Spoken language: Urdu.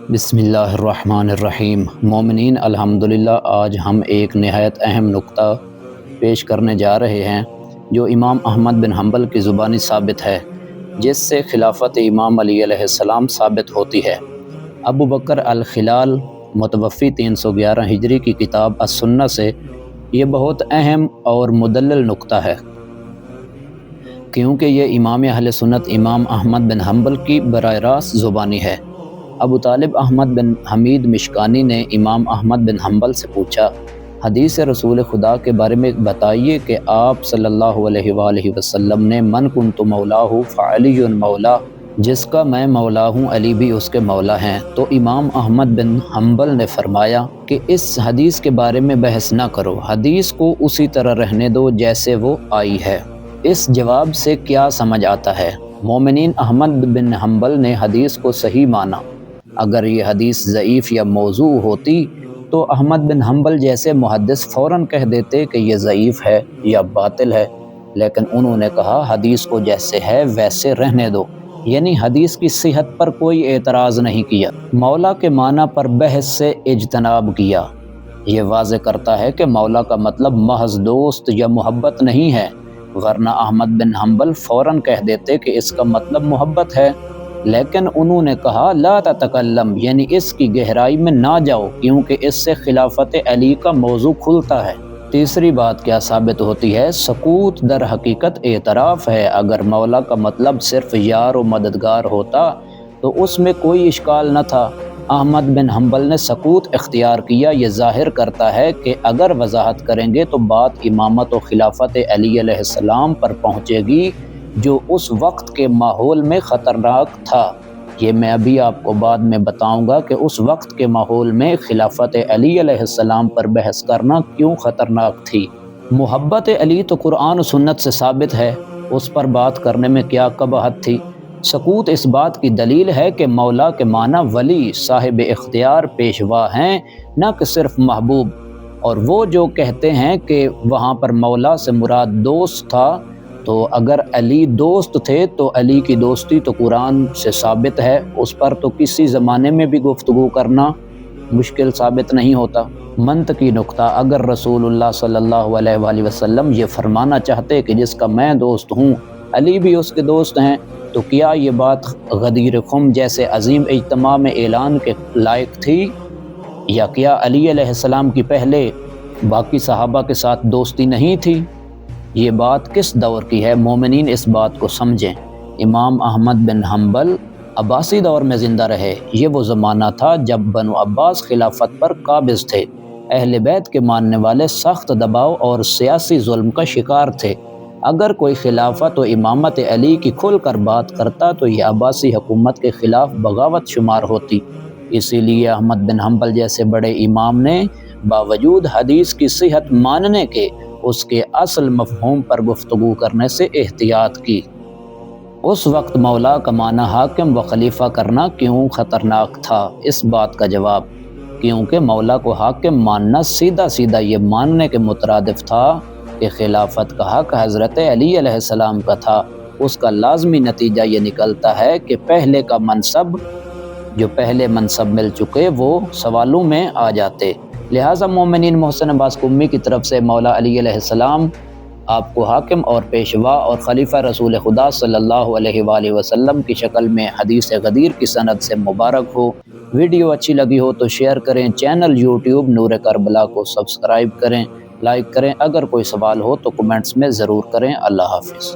بسم اللہ الرحمن الرحیم۔ مومنین، الحمدللہ آج ہم ایک نہایت اہم نقطہ پیش کرنے جا رہے ہیں جو امام احمد بن حنبل کی زبانی ثابت ہے، جس سے خلافت امام علی علیہ السلام ثابت ہوتی ہے۔ ابو بکر الخلال متوفی 311 ہجری کی کتاب السنہ سے یہ بہت اہم اور مدلل نقطہ ہے، کیونکہ یہ امام اہل سنت امام احمد بن حنبل کی براہ راست زبانی ہے۔ ابو طالب احمد بن حمید مشکانی نے امام احمد بن حنبل سے پوچھا، حدیث رسول خدا کے بارے میں بتائیے کہ آپ صلی اللہ علیہ وآلہ وسلم نے من کنت مولاہ فعلی مولا، جس کا میں مولا ہوں علی بھی اس کے مولا ہیں۔ تو امام احمد بن حنبل نے فرمایا کہ اس حدیث کے بارے میں بحث نہ کرو، حدیث کو اسی طرح رہنے دو جیسے وہ آئی ہے۔ اس جواب سے کیا سمجھ آتا ہے؟ مومنین، احمد بن حنبل نے حدیث کو صحیح مانا۔ اگر یہ حدیث ضعیف یا موضوع ہوتی تو احمد بن حنبل جیسے محدث فوراً کہہ دیتے کہ یہ ضعیف ہے یا باطل ہے، لیکن انہوں نے کہا حدیث کو جیسے ہے ویسے رہنے دو، یعنی حدیث کی صحت پر کوئی اعتراض نہیں کیا، مولا کے معنی پر بحث سے اجتناب کیا۔ یہ واضح کرتا ہے کہ مولا کا مطلب محض دوست یا محبت نہیں ہے، ورنہ احمد بن حنبل فوراً کہہ دیتے کہ اس کا مطلب محبت ہے، لیکن انہوں نے کہا لا تتکلم، یعنی اس کی گہرائی میں نہ جاؤ، کیونکہ اس سے خلافت علی کا موضوع کھلتا ہے۔ تیسری بات کیا ثابت ہوتی ہے؟ سکوت در حقیقت اعتراف ہے۔ اگر مولا کا مطلب صرف یار و مددگار ہوتا تو اس میں کوئی اشکال نہ تھا۔ احمد بن حنبل نے سکوت اختیار کیا، یہ ظاہر کرتا ہے کہ اگر وضاحت کریں گے تو بات امامت و خلافت علی علیہ السلام پر پہنچے گی، جو اس وقت کے ماحول میں خطرناک تھا۔ یہ میں ابھی آپ کو بعد میں بتاؤں گا کہ اس وقت کے ماحول میں خلافت علی علیہ السلام پر بحث کرنا کیوں خطرناک تھی۔ محبت علی تو قرآن و سنت سے ثابت ہے، اس پر بات کرنے میں کیا قباحت تھی؟ سکوت اس بات کی دلیل ہے کہ مولا کے معنی ولی، صاحب اختیار، پیشوا ہیں، نہ کہ صرف محبوب۔ اور وہ جو کہتے ہیں کہ وہاں پر مولا سے مراد دوست تھا، تو اگر علی دوست تھے تو علی کی دوستی تو قرآن سے ثابت ہے، اس پر تو کسی زمانے میں بھی گفتگو کرنا مشکل ثابت نہیں ہوتا۔ منطقی نقطہ، اگر رسول اللہ صلی اللہ علیہ وآلہ وسلم یہ فرمانا چاہتے کہ جس کا میں دوست ہوں علی بھی اس کے دوست ہیں، تو کیا یہ بات غدیر خم جیسے عظیم اجتماع میں اعلان کے لائق تھی؟ یا کیا علی علیہ السلام کی پہلے باقی صحابہ کے ساتھ دوستی نہیں تھی؟ یہ بات کس دور کی ہے؟ مومنین، اس بات کو سمجھیں۔ امام احمد بن حنبل عباسی دور میں زندہ رہے۔ یہ وہ زمانہ تھا جب بنو عباس خلافت پر قابض تھے۔ اہل بیت کے ماننے والے سخت دباؤ اور سیاسی ظلم کا شکار تھے۔ اگر کوئی خلافت و امامت علی کی کھل کر بات کرتا تو یہ عباسی حکومت کے خلاف بغاوت شمار ہوتی۔ اسی لیے احمد بن حنبل جیسے بڑے امام نے باوجود حدیث کی صحت ماننے کے اس کے اصل مفہوم پر گفتگو کرنے سے احتیاط کی۔ اس وقت مولا کا معنی حاکم و خلیفہ کرنا کیوں خطرناک تھا؟ اس بات کا جواب، کیونکہ مولا کو حاکم ماننا سیدھا سیدھا یہ ماننے کے مترادف تھا کہ خلافت کا حق حضرت علی علیہ السلام کا تھا۔ اس کا لازمی نتیجہ یہ نکلتا ہے کہ پہلے کا منصب، جو پہلے منصب مل چکے، وہ سوالوں میں آ جاتے۔ لہٰذا مومنین، محسن عباس قمی کی طرف سے مولا علی علیہ السلام آپ کو حاکم اور پیشوا اور خلیفہ رسول خدا صلی اللہ علیہ وآلہ وسلم کی شکل میں حدیث غدیر کی سند سے مبارک ہو۔ ویڈیو اچھی لگی ہو تو شیئر کریں، چینل یوٹیوب نور کربلا کو سبسکرائب کریں، لائک کریں۔ اگر کوئی سوال ہو تو کمنٹس میں ضرور کریں۔ اللہ حافظ۔